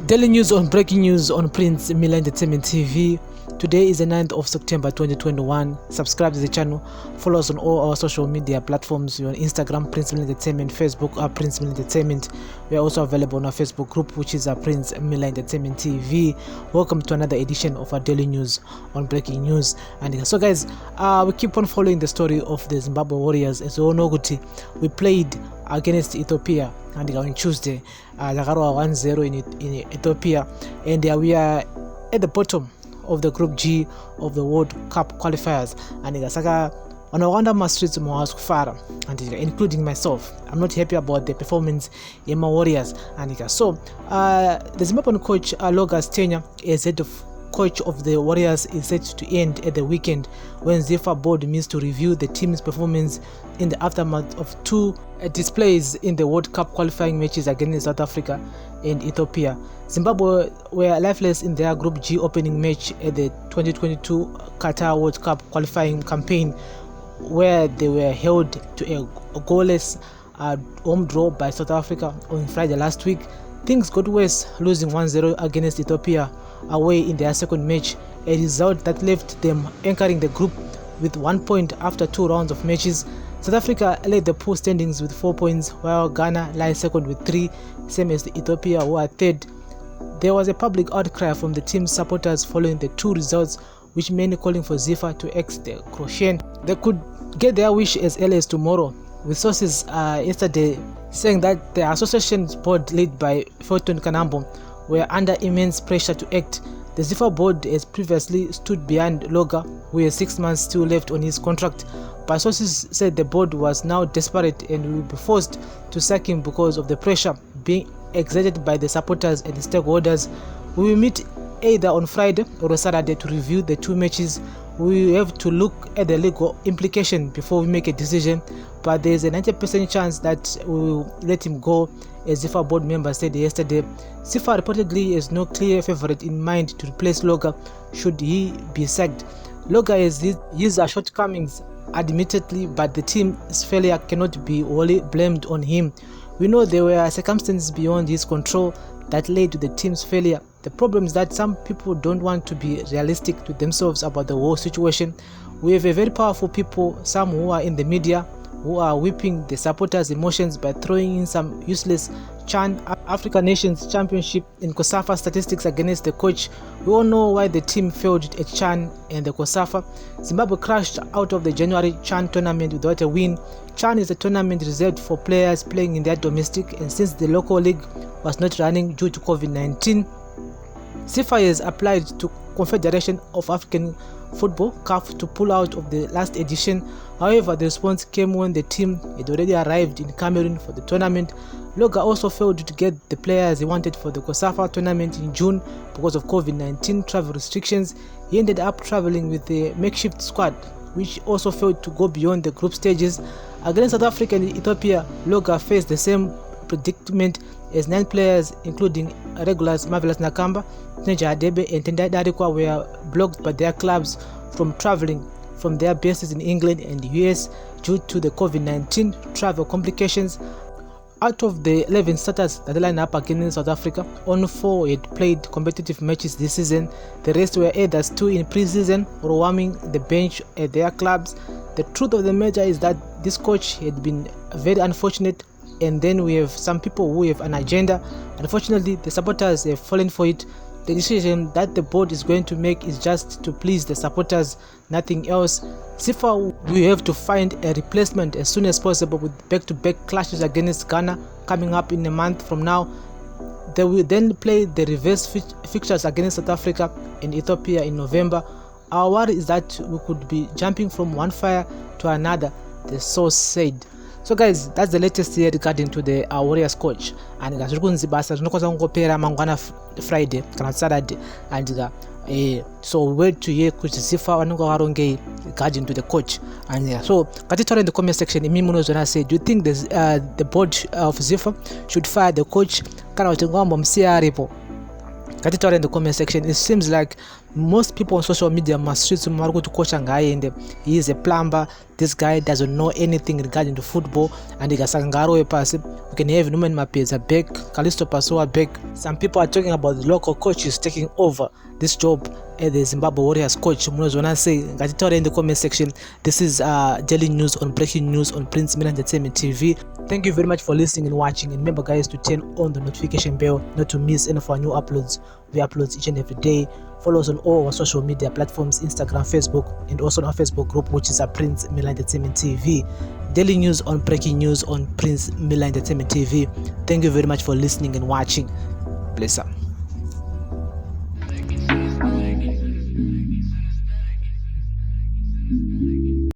Daily news on breaking news on Prince Mila Entertainment TV. Today is the 9th of September 2021. Subscribe to the channel. Follow us on all our social media platforms. We're on Instagram, Prince Mila Entertainment, Facebook, Prince Mila Entertainment. We are also available on our Facebook group, which is Prince Mila Entertainment TV. Welcome to another edition of our daily news on breaking news. And so, guys, we keep on following the story of the Zimbabwe Warriors. As you all know, we played against Ethiopia and on Tuesday, 1-0 in Ethiopia, and we are at the bottom of the Group G of the World Cup qualifiers. And saka on a wonder streets kufara, and including myself, I'm not happy about the performance in my Warriors. And so the Zimbabwean coach Loga's tenure as head of coach of the Warriors is set to end at the weekend when Zifa board meets to review the team's performance in the aftermath of two displays in the World Cup qualifying matches against South Africa and Ethiopia. Zimbabwe were lifeless in their Group G opening match at the 2022 Qatar World Cup qualifying campaign, where they were held to a goalless home draw by South Africa on Friday last week. Things got worse, losing 1-0 against Ethiopia away in their second match, a result that left them anchoring the group with 1 point after 2 rounds of matches. South Africa led the pool standings with 4 points, while Ghana lies second with 3, same as Ethiopia, who are third. There was a public outcry from the team's supporters following the two results, which many calling for Zifa to exit the Croatian. They could get their wish as early as tomorrow, with sources yesterday saying that the association's board led by Fortune Kanambo were under immense pressure to act. The Zifa board has previously stood behind Loga, who has 6 months still left on his contract, but sources said the board was now desperate and will be forced to sack him because of the pressure being exerted by the supporters and the stakeholders. We will meet either on Friday or Saturday to review the two matches. We have to look at the legal implication before we make a decision, but there is a 90% chance that we will let him go, as Zifa board member said yesterday. Zifa reportedly has no clear favorite in mind to replace Loga should he be sacked. Loga has his shortcomings admittedly, but the team's failure cannot be wholly blamed on him. We know there were circumstances beyond his control that led to the team's failure. The problem is that some people don't want to be realistic to themselves about the whole situation. We have a very powerful people, some who are in the media, who are whipping the supporters' emotions by throwing in some useless CHAN Africa Nations Championship and COSAFA statistics against the coach. We all know why the team failed at CHAN and the COSAFA. Zimbabwe crashed out of the January CHAN tournament without a win. CHAN is a tournament reserved for players playing in their domestic, and since the local league was not running due to COVID-19, Zifa has applied to Confederation of African Football (CAF) to pull out of the last edition. However, the response came when the team had already arrived in Cameroon for the tournament. Loga also failed to get the players he wanted for the COSAFA tournament in June because of COVID-19 travel restrictions. He ended up traveling with a makeshift squad, which also failed to go beyond the group stages. Against South Africa and Ethiopia, Loga faced the same predicament as 9 players, including regulars Marvelous Nakamba, Neja Adebe and Tendai Darikwa, were blocked by their clubs from traveling from their bases in England and the US due to the COVID-19 travel complications. Out of the 11 starters that line up against South Africa, only 4 had played competitive matches this season. The rest were either still in pre-season or warming the bench at their clubs. The truth of the matter is that this coach had been very unfortunate, and then we have some people who have an agenda. Unfortunately, the supporters have fallen for it. The decision that the board is going to make is just to please the supporters, nothing else. Zifa will have to find a replacement as soon as possible, with back-to-back clashes against Ghana coming up in a month from now. They will then play the reverse fixtures against South Africa and Ethiopia in November. Our worry is that we could be jumping from one fire to another, the source said. So guys, that's the latest here regarding to the Warriors coach. And guys, basa tunokoza ngopera mangwana Friday kana Saturday, and so wait to hear kuti Zifa vanonga varongei regarding to the coach. And so katitaura in the comment section imi munozona say, do you think the board of Zifa should fire the coach kana kuti ngamba musiya aripo? Katitaura in the comment section. It seems like most people on social media must streets to kocha ngaende. He is a plumber, This guy doesn't know anything regarding to football, and we can have Numan Mapeza back, Callisto Passoa back. Some people are talking about the local coaches taking over this job as the Zimbabwe Warriors coach. When I say, in the comment section. This is daily news on breaking news on Prince Milan Entertainment TV. Thank you very much for listening and watching, and remember guys to turn on the notification bell not to miss any of our new uploads. We upload each and every day. Follow us on all our social media platforms, Instagram, Facebook, and also on our Facebook group, which is Prince Milan Entertainment TV. Daily news on breaking news on Prince Milan Entertainment TV. Thank you very much for listening and watching. Bless up.